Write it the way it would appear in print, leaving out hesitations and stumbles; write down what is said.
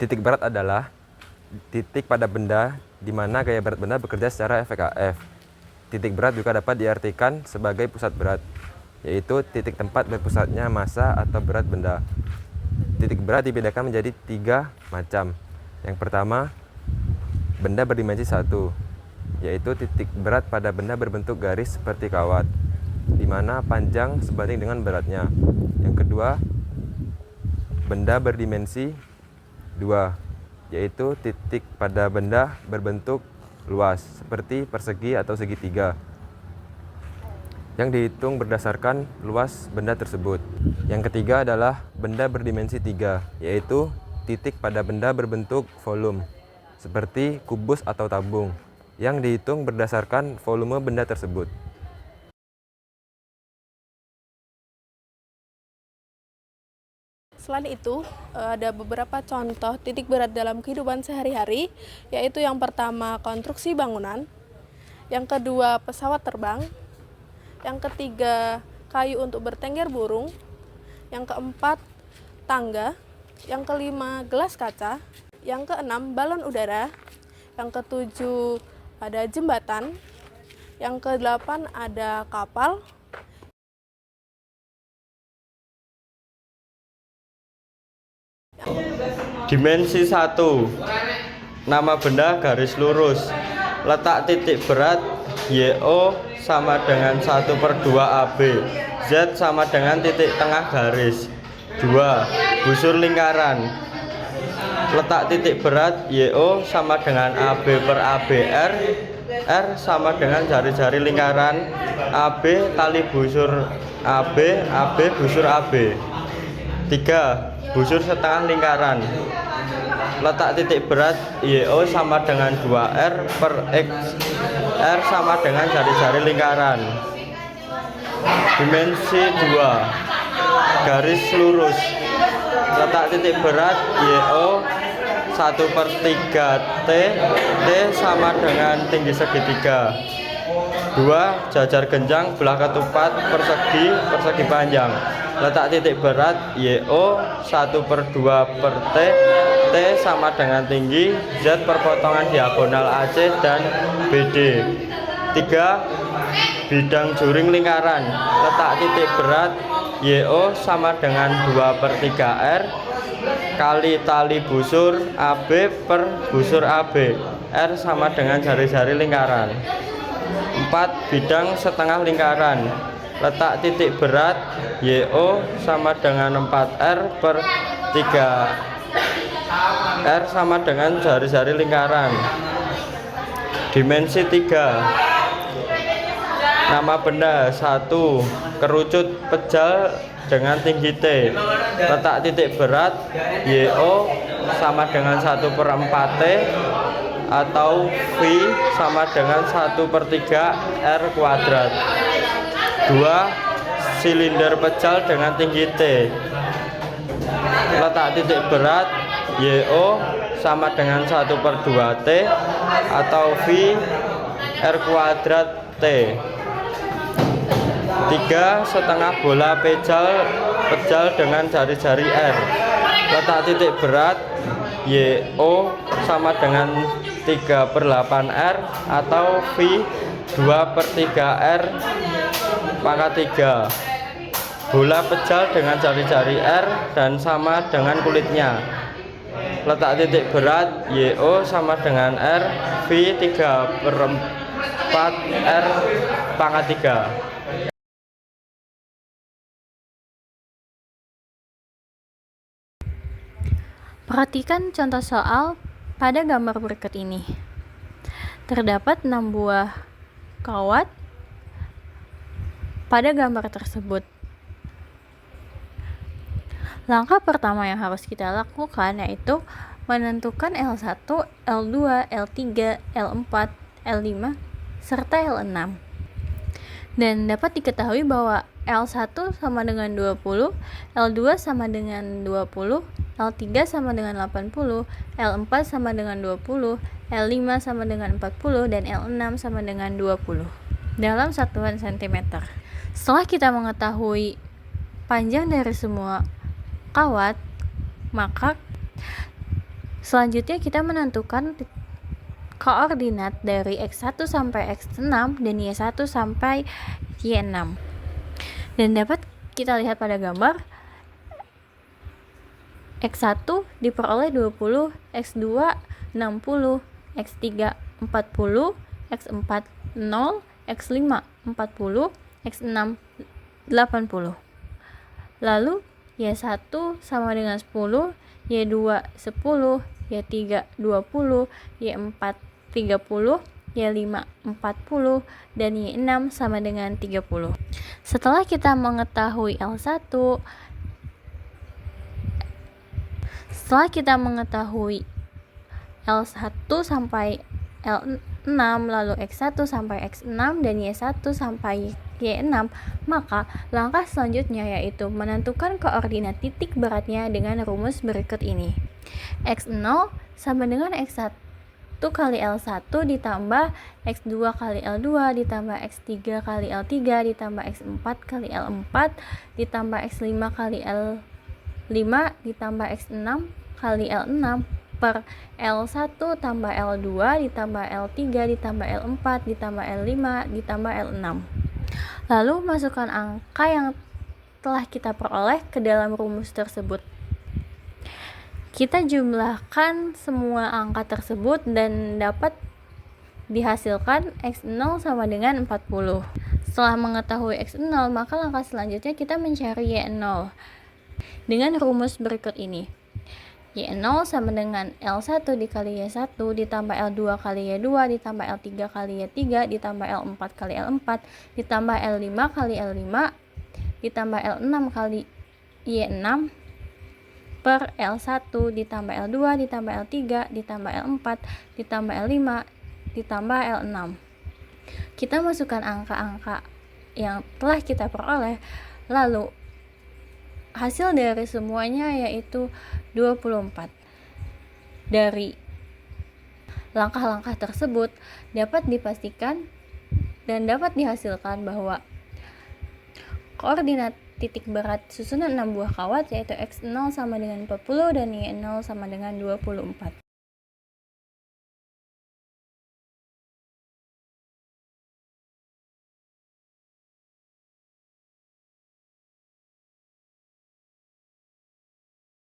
Titik berat adalah titik pada benda di mana gaya berat benda bekerja secara FKF. Titik berat juga dapat diartikan sebagai pusat berat, yaitu titik tempat berpusatnya massa atau berat benda. Titik berat dibedakan menjadi 3 macam. Yang pertama, benda berdimensi 1, yaitu titik berat pada benda berbentuk garis seperti kawat, di mana panjang sebanding dengan beratnya. Yang kedua, benda berdimensi 2, yaitu titik pada benda berbentuk luas seperti persegi atau segitiga, yang dihitung berdasarkan luas benda tersebut. Yang ketiga adalah benda berdimensi 3, yaitu titik pada benda berbentuk volume seperti kubus atau tabung, yang dihitung berdasarkan volume benda tersebut. Selain itu, ada beberapa contoh titik berat dalam kehidupan sehari-hari, yaitu yang pertama konstruksi bangunan, yang kedua pesawat terbang, yang ketiga kayu untuk bertengger burung, yang keempat tangga, yang kelima gelas kaca, yang keenam balon udara, yang ketujuh ada jembatan, yang kedelapan ada kapal. Dimensi 1. Nama benda garis lurus. Letak titik berat YO sama dengan 1/2 AB. Z sama dengan titik tengah garis. 2. Busur lingkaran. Letak titik berat YO sama dengan AB per ABR. R sama dengan jari-jari lingkaran. AB tali busur AB. AB busur AB. 3. Busur setengah lingkaran. Letak titik berat YO sama dengan 2R per X. R sama dengan jari-jari lingkaran. Dimensi 2. Garis lurus. Letak titik berat YO 1/3 T. T sama dengan tinggi segitiga. 2. Jajar genjang belah ketupat persegi panjang. Letak titik berat YO 1/2 per T. T sama dengan tinggi. Z perpotongan diagonal AC dan BD. 3. Bidang juring lingkaran. Letak titik berat YO sama dengan 2/3 R kali tali busur AB per busur AB. R sama dengan jari-jari lingkaran. 4. Bidang setengah lingkaran. Letak titik berat YO sama dengan 4R per 3 R sama dengan jari-jari lingkaran. Dimensi 3. Nama benda 1. Kerucut pejal dengan tinggi T. Letak titik berat YO sama dengan 1/4 T atau V sama dengan 1/3 R kuadrat. 2. Silinder pejal dengan tinggi T. Letak titik berat YO sama dengan 1/2 T atau V R kuadrat T. 3. Setengah bola pejal dengan jari-jari R. Letak titik berat YO sama dengan 3/8 R atau V 2/3 R pangkat 3. Bola pejal dengan jari-jari R dan sama dengan kulitnya. Letak titik berat YO sama dengan R V 3/4 R pangkat 3. Perhatikan contoh soal pada gambar berikut ini. Terdapat 6 buah kawat pada gambar tersebut. Langkah pertama yang harus kita lakukan yaitu menentukan L1, L2, L3, L4, L5, serta L6. Dan dapat diketahui bahwa L1 sama dengan 20, L2 sama dengan 20, L3 sama dengan 80, L4 sama dengan 20, L5 sama dengan 40, dan L6 sama dengan 20 dalam satuan cm. Setelah kita mengetahui panjang dari semua kawat, maka Selanjutnya kita menentukan koordinat dari X1 sampai X6 dan Y1 sampai Y6. Dan dapat kita lihat pada gambar X1 diperoleh 20, X2 60, X3 40, X4 0, X5 40, X6 80. Lalu Y1 sama dengan 10, Y2 10, Y3 20, Y4 30, Y5 40, dan Y6 sama dengan 30. Setelah kita mengetahui L1, L1 sampai L6, lalu X1 sampai X6 dan Y1 sampai Y6, maka langkah selanjutnya yaitu menentukan koordinat titik beratnya dengan rumus berikut ini. X0 sama dengan X1 kali L1 ditambah X2 kali L2 ditambah X3 kali L3 ditambah X4 kali L4 ditambah X5 kali L5 ditambah X6 kali L6 per L1 tambah L2 ditambah L3 ditambah L4 ditambah L5 ditambah L6. Lalu masukkan angka yang telah kita peroleh ke dalam rumus tersebut. Kita jumlahkan semua angka tersebut dan dapat dihasilkan X0 sama dengan 40. Setelah mengetahui X0, maka langkah selanjutnya kita mencari Y0 dengan rumus berikut ini. Y0 sama dengan L1 dikali Y1 ditambah L2 kali Y2 ditambah L3 kali Y3 ditambah L4 kali L4 ditambah L5 kali L5 ditambah L6 kali Y6 per L1 ditambah L2 ditambah L3 ditambah L4 ditambah L5 ditambah L6. Kita masukkan angka-angka yang telah kita peroleh, lalu hasil dari semuanya yaitu 24. Dari langkah-langkah tersebut dapat dipastikan dan dapat dihasilkan bahwa koordinat titik berat susunan 6 buah kawat yaitu X0 sama dengan 40 dan Y0 sama dengan 24.